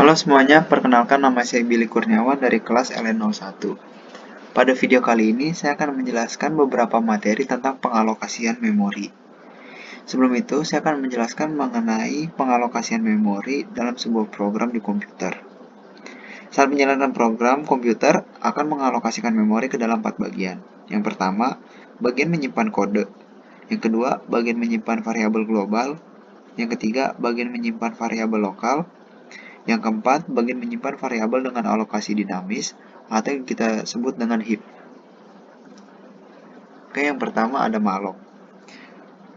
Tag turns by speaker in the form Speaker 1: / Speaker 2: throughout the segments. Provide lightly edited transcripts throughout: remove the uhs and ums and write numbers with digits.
Speaker 1: Halo semuanya, perkenalkan nama saya Billy Kurniawan dari kelas LN01. Pada video kali ini, saya akan menjelaskan beberapa materi tentang pengalokasian memori. Sebelum itu, saya akan menjelaskan mengenai pengalokasian memori dalam sebuah program di komputer. Saat menjalankan program, komputer akan mengalokasikan memori ke dalam 4 bagian. Yang pertama, bagian menyimpan kode. Yang kedua, bagian menyimpan variabel global. Yang ketiga, bagian menyimpan variabel lokal. Yang keempat, bagian menyimpan variabel dengan alokasi dinamis atau yang kita sebut dengan heap. Oke, yang pertama ada malloc.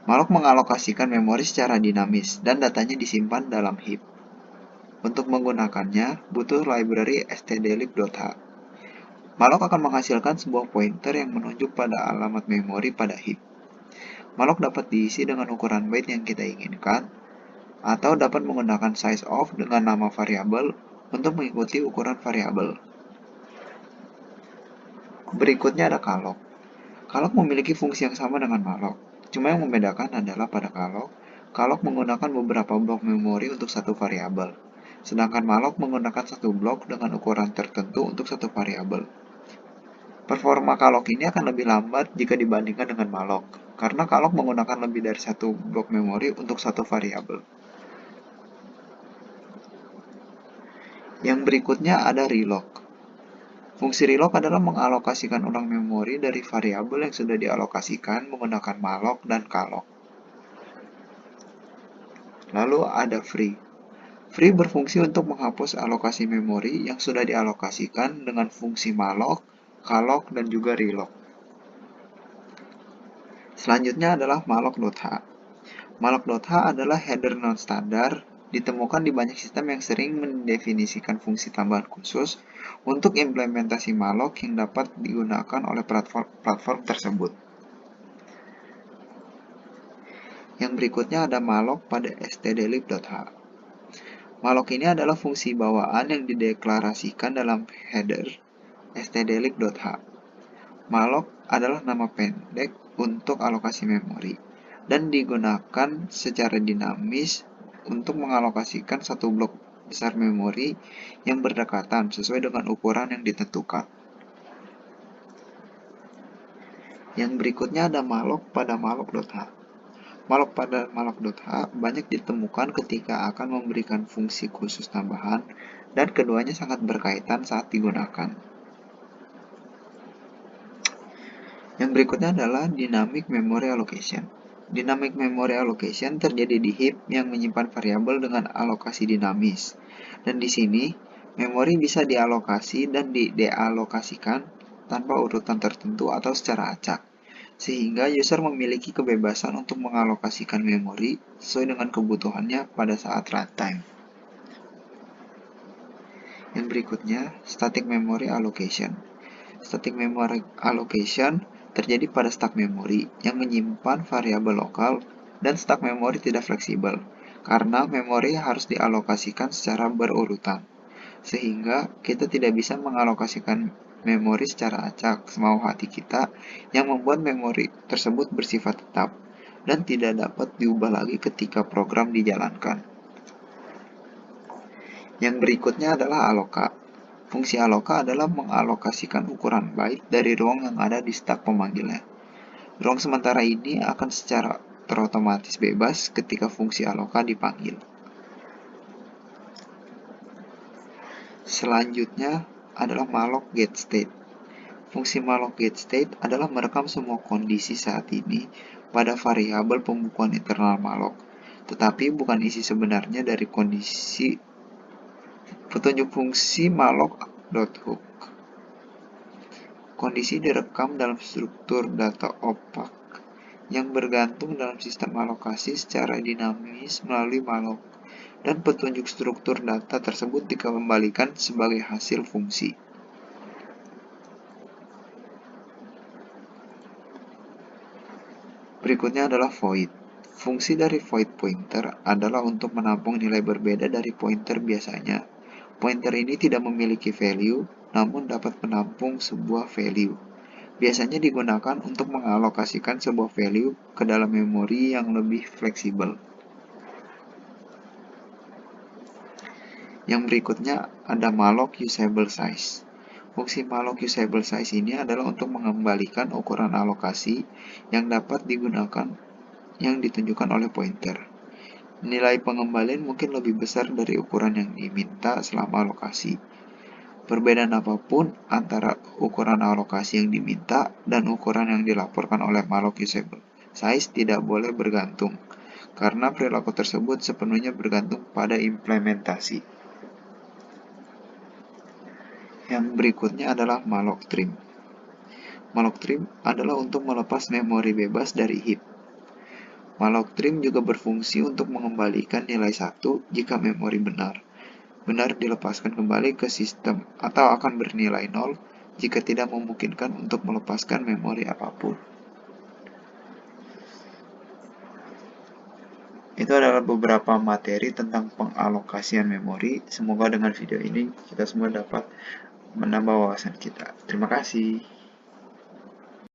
Speaker 1: Malloc mengalokasikan memori secara dinamis dan datanya disimpan dalam heap. Untuk menggunakannya, butuh library stdlib.h. Malloc akan menghasilkan sebuah pointer yang menunjuk pada alamat memori pada heap. Malloc dapat diisi dengan ukuran byte yang kita inginkan, atau dapat menggunakan size of dengan nama variabel untuk mengikuti ukuran variabel. Berikutnya ada calloc. Calloc memiliki fungsi yang sama dengan malloc. Cuma yang membedakan adalah pada calloc menggunakan beberapa blok memori untuk satu variabel. Sedangkan malloc menggunakan satu blok dengan ukuran tertentu untuk satu variabel. Performa calloc ini akan lebih lambat jika dibandingkan dengan malloc, karena calloc menggunakan lebih dari satu blok memori untuk satu variabel. Yang berikutnya ada reloc. Fungsi reloc adalah mengalokasikan ulang memori dari variabel yang sudah dialokasikan menggunakan malloc dan calloc. Lalu ada free. Free berfungsi untuk menghapus alokasi memori yang sudah dialokasikan dengan fungsi malloc, calloc, dan juga reloc. Selanjutnya adalah malloc.h. Malloc.h adalah header non-standar, ditemukan di banyak sistem yang sering mendefinisikan fungsi tambahan khusus untuk implementasi malloc yang dapat digunakan oleh platform tersebut. Yang berikutnya ada malloc pada stdlib.h. Malloc ini adalah fungsi bawaan yang dideklarasikan dalam header stdlib.h. Malloc adalah nama pendek untuk alokasi memori dan digunakan secara dinamis untuk mengalokasikan satu blok besar memori yang berdekatan sesuai dengan ukuran yang ditentukan. Yang berikutnya ada malloc pada malloc.h. Malloc pada malloc.h banyak ditemukan ketika akan memberikan fungsi khusus tambahan dan keduanya sangat berkaitan saat digunakan. Yang berikutnya adalah dynamic memory allocation. Dynamic memory allocation terjadi di heap yang menyimpan variabel dengan alokasi dinamis. Dan di sini, memori bisa dialokasi dan didealokasikan tanpa urutan tertentu atau secara acak, sehingga user memiliki kebebasan untuk mengalokasikan memori sesuai dengan kebutuhannya pada saat runtime. Yang berikutnya, static memory allocation. Static memory allocation terjadi pada stack memori yang menyimpan variabel lokal dan stack memori tidak fleksibel, karena memori harus dialokasikan secara berurutan, sehingga kita tidak bisa mengalokasikan memori secara acak semau hati kita yang membuat memori tersebut bersifat tetap dan tidak dapat diubah lagi ketika program dijalankan. Yang berikutnya adalah aloka. Fungsi aloka adalah mengalokasikan ukuran byte dari ruang yang ada di stack pemanggilnya. Ruang sementara ini akan secara terotomatis bebas ketika fungsi aloka dipanggil. Selanjutnya adalah malloc getState. Fungsi malloc getState adalah merekam semua kondisi saat ini pada variabel pembukuan internal malloc, tetapi bukan isi sebenarnya dari kondisi. Petunjuk fungsi malloc.hook. Kondisi direkam dalam struktur data opak yang bergantung dalam sistem alokasi secara dinamis melalui malloc, dan petunjuk struktur data tersebut dikembalikan sebagai hasil fungsi. Berikutnya adalah void. Fungsi dari void pointer adalah untuk menampung nilai berbeda dari pointer biasanya. Pointer ini tidak memiliki value, namun dapat menampung sebuah value. Biasanya digunakan untuk mengalokasikan sebuah value ke dalam memori yang lebih fleksibel. Yang berikutnya ada malloc usable size. Fungsi malloc usable size ini adalah untuk mengembalikan ukuran alokasi yang dapat digunakan yang ditunjukkan oleh pointer. Nilai pengembalian mungkin lebih besar dari ukuran yang diminta selama alokasi. Perbedaan apapun antara ukuran alokasi yang diminta dan ukuran yang dilaporkan oleh malloc usable size tidak boleh bergantung, karena perilaku tersebut sepenuhnya bergantung pada implementasi. Yang berikutnya adalah malloc trim. Malloc trim adalah untuk melepas memori bebas dari heap. Malloc trim juga berfungsi untuk mengembalikan nilai 1 jika memori benar dilepaskan kembali ke sistem atau akan bernilai 0 jika tidak memungkinkan untuk melepaskan memori apapun. Itu adalah beberapa materi tentang pengalokasian memori. Semoga dengan video ini kita semua dapat menambah wawasan kita. Terima kasih.